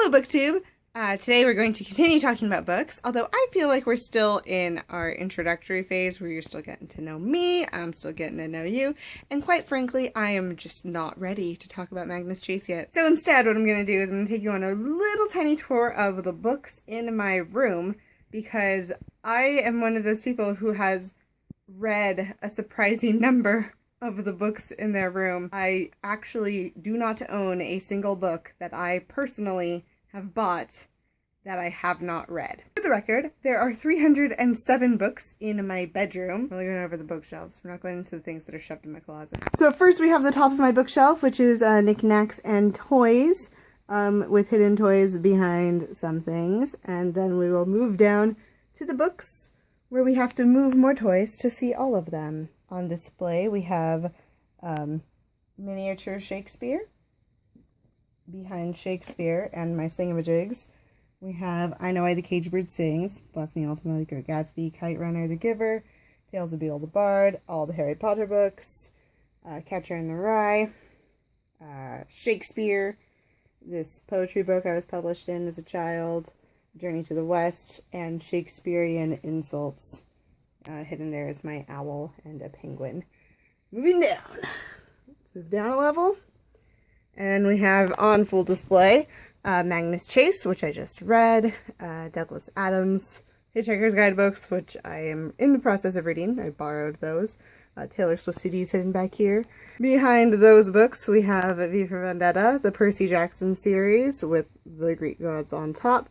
Hello, BookTube! Today we're going to continue talking about books, although I feel like we're still in our introductory phase where you're still getting to know me, I'm still getting to know you, and quite frankly, I am just not ready to talk about Magnus Chase yet. So instead, what I'm going to do is I'm going to take you on a little tiny tour of the books in my room, because I am one of those people who has read a surprising number of the books in their room. I actually do not own a single book that I personally have bought that I have not read. For the record, there are 307 books in my bedroom. We're going over the bookshelves. We're not going into the things that are shoved in my closet. So first we have the top of my bookshelf, which is knickknacks and toys, with hidden toys behind some things. And then we will move down to the books where we have to move more toys to see all of them. On display, we have miniature Shakespeare. Behind Shakespeare and my Singamajigs, we have I Know Why the Caged Bird Sings, Bless Me Ultimately, Great Gatsby, Kite Runner, The Giver, Tales of Beedle the Bard, all the Harry Potter books, Catcher in the Rye, Shakespeare, this poetry book I was published in as a child, Journey to the West, and Shakespearean Insults. Hidden there is my owl and a penguin. Moving down. Let's move down a level. And we have on full display Magnus Chase, which I just read, Douglas Adams, Hitchhiker's Guidebooks, which I am in the process of reading. I borrowed those. Taylor Swift CDs hidden back here. Behind those books, we have V for Vendetta, the Percy Jackson series with the Greek gods on top.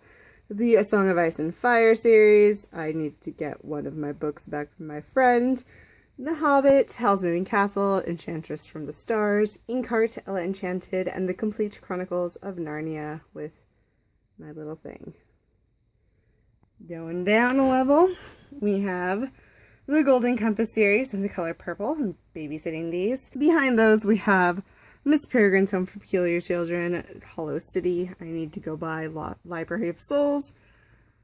The A Song of Ice and Fire series. I need to get one of my books back from my friend. The Hobbit, Howl's Moving Castle, Enchantress from the Stars, Inkheart, Ella Enchanted, and the Complete Chronicles of Narnia with my little thing. Going down a level, we have the Golden Compass series in the color purple. I'm babysitting these. Behind those, we have Miss Peregrine's Home for Peculiar Children, Hollow City, I Need to Go By, Library of Souls,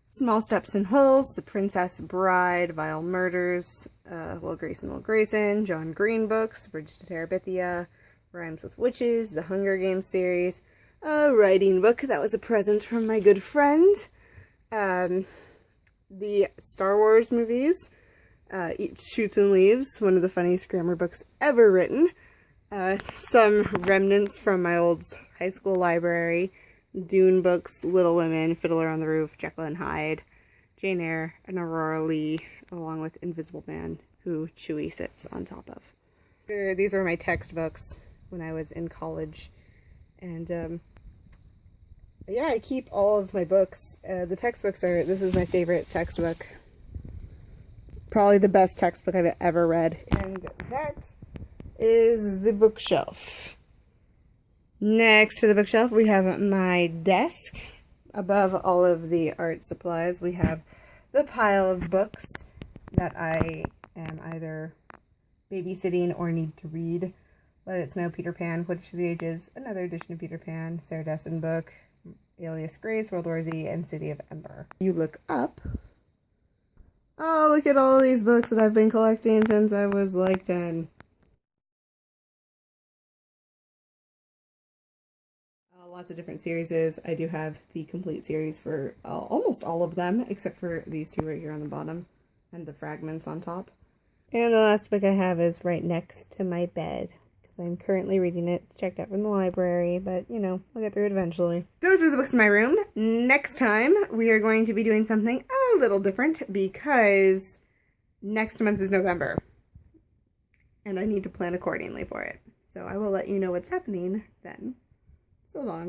Small Steps and Holes, The Princess Bride, Vile Murders, Will Grayson, John Green books, Bridge to Terabithia, Rhymes with Witches, The Hunger Games series, a writing book that was a present from my good friend, the Star Wars movies, Shoots and Leaves, one of the funniest grammar books ever written, some remnants from my old high school library, Dune books, Little Women, Fiddler on the Roof, Jekyll and Hyde, Jane Eyre, and Aurora Lee, along with Invisible Man, who Chewie sits on top of. These were my textbooks when I was in college, and yeah, I keep all of my books. The textbooks this is my favorite textbook. Probably the best textbook I've ever read, and that is the bookshelf. Next to the bookshelf, we have my desk. Above all of the art supplies, we have the pile of books that I am either babysitting or need to read. Let It Snow, Peter Pan, Quidditch of the Ages, another edition of Peter Pan, Sarah Dessen book, Alias Grace, World War Z, and City of Ember. You look up. Oh, look at all these books that I've been collecting since I was like 10. Lots of different series. I do have the complete series for almost all of them, except for these two right here on the bottom, and the fragments on top. And the last book I have is right next to my bed, because I'm currently reading it. It's checked out from the library, but, you know, I'll get through it eventually. Those are the books in my room. Next time, we are going to be doing something a little different, because next month is November, and I need to plan accordingly for it. So I will let you know what's happening then. So long.